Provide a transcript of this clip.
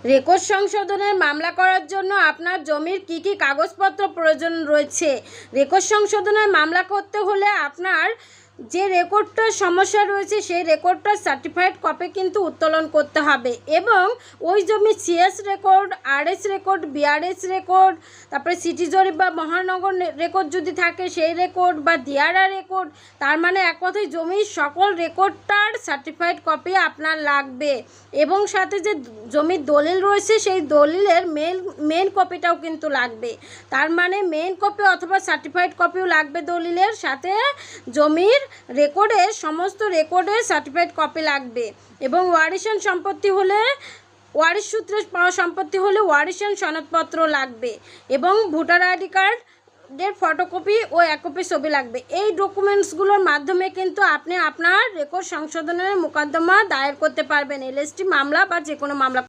Record সংশোধনের মামলা করার জন্য আপনার জমির কী কী কাগজপত্র প্রয়োজন রয়েছে। রেকর্ড সংশোধনের মামলা করতে হলে আপনার যে রেকর্ডটার সমস্যা রয়েছে সেই রেকর্ডটার সার্টিফাইড কপি কিন্তু উত্তোলন করতে হবে এবং ওই জমি CS record, RS record, BRS record, তারপরে সিটি জরিপ বা মহানগর রেকর্ড যদি থাকে সেই রেকর্ড বা দিয়ারা রেকর্ড, তার মানে এক কথায় জমির সকল রেকর্ডটার সার্টিফাইড কপি আপনার লাগবে এবং সাথে যে জমির দলিল রয়েছে সেই দলিলের মেন কপিটাও কিন্তু লাগবে। তার মানে মেন কপি অথবা সার্টিফাইড কপিও লাগবে দলিলের সাথে, জমির রেকর্ডের সমস্ত রেকর্ডের সার্টিফাইড কপি লাগবে এবং ওয়ারিশান সম্পত্তি হলে, ওয়ারিশ সূত্রে পাওয়া সম্পত্তি হলে ওয়ারিশান সনদপত্র লাগবে এবং ভোটার আইডি কার্ডের ফটোকপি ও এক কপি ছবি লাগবে। এই ডকুমেন্টসগুলোর মাধ্যমে কিন্তু আপনি আপনার রেকর্ড সংশোধনের মোকদ্দমা দায়ের করতে পারবেন, এলএসটি মামলা বা যে কোনো মামলা।